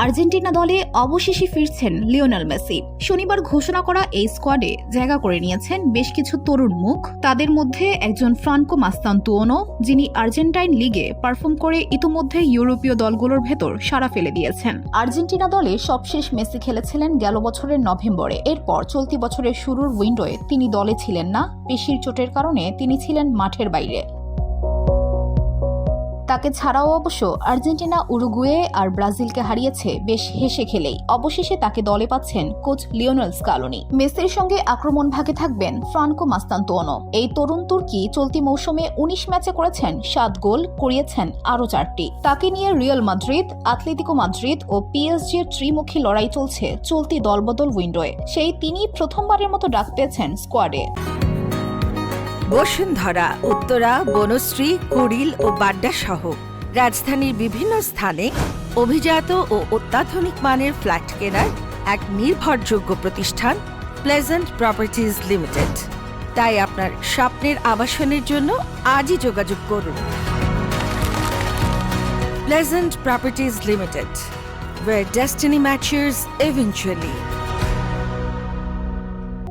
Argentina দলে অবশেষে ফিরছেন লিওনেল মেসি। শনিবার ঘোষণা করা এই স্কোয়াডে জায়গা করে নিয়েছেন বেশ কিছু তরুণ মুখ। তাদের মধ্যে একজন ফ্রান্কো মাস্তান্তুওনো, যিনি আর্জেন্টাইন লিগে পারফর্ম করে ইতিমধ্যে ইউরোপীয় দলগুলোর ভেতর সাড়া ফেলে দিয়েছেন। আর্জেন্টিনা দলে সবশেষ মেসি খেলেছিলেন গেল বছরের নভেম্বরে। এরপর চলতি বছরের শুরুর উইন্ডোয়ে তিনি দলে ছিলেন না। পেশির চোটের কারণে তিনি ছিলেন মাঠের বাইরে। তাকে ছাড়াও অবশ্য আর্জেন্টিনা উরুগুয়ে আর ব্রাজিলকে হারিয়েছে বেশ হেসে খেলেই। অবশেষে তাকে দলে পাচ্ছেন কোচ লিওনেল স্কালোনি। মেসির সঙ্গে আক্রমণ ভাগে থাকবেন ফ্রান্কো মাস্তান্তুওনো। এই তরুণ তুর্কি চলতি মৌসুমে ১৯ ম্যাচে করেছেন ৭ গোল, করিয়েছেন আরও ৪টি। তাকে নিয়ে রিয়াল মাদ্রিদ, আতলেতিকো মাদ্রিদ ও পিএসজির ত্রিমুখী লড়াই চলছে চলতি দলবদল উইন্ডোয়ে। সেই তিনি প্রথমবারের মতো ডাক পেয়েছেন স্কোয়াডে। বসুন্ধরা, উত্তরা, বনশ্রী, কুড়িল ও বাড্ডা সহ রাজধানীর বিভিন্ন স্থানে অভিজাত ও অত্যাধুনিক মানের ফ্ল্যাট কেনার এক নির্ভরযোগ্য প্রতিষ্ঠান প্লেজেন্ট প্রপার্টিজ লিমিটেড। তাই আপনার স্বপ্নের আবাসনের জন্য আজই যোগাযোগ করুন। Pleasant properties limited, where destiny matches eventually.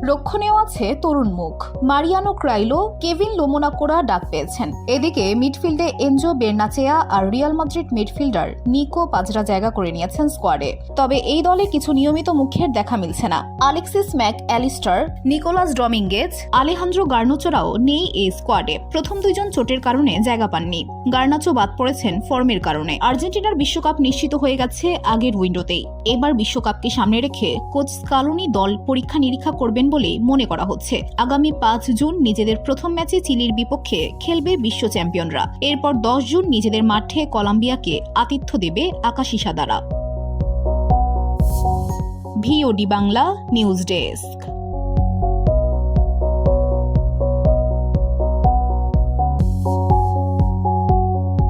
রক্ষণেও আছে তরুণ মুখ। মারিয়ানো ক্রাইলো, কেভিন লোমোনাকোরা ডাক পেয়েছেন। এদিকে মিডফিল্ডে এনজো বেরনাচেয়া আর রিয়াল মাদ্রিদ মিডফিল্ডার নিকো পাজরা জায়গা করে নিয়েছেন স্কোয়াডে। তবে এই দলে কিছু নিয়মিত মুখের দেখা মিলছে না। Alexis Mac Allister, Nicolas Dominguez, Alejandro গার্নাচোরাও নেই এই স্কোয়াডে। প্রথম দুইজন চোটের কারণে জায়গা পাননি। গার্নাচো বাদ পড়েছেন ফর্মের কারণে। আর্জেন্টিনার বিশ্বকাপ নিশ্চিত হয়ে গেছে আগের উইন্ডোতেই। এবার বিশ্বকাপকে সামনে রেখে কোচ স্কালোনি দল পরীক্ষা নিরীক্ষা করবেন বলে মনে করা হচ্ছে। আগামী ৫ জুন নিজেদের প্রথম ম্যাচে চিলির বিপক্ষে খেলবে বিশ্ব চ্যাম্পিয়নরা। এরপর ১০ জুন নিজেদের মাঠে কলম্বিয়াকে আতিথ্য দেবে আকাশী সাদারা। VOD Bangla news desk.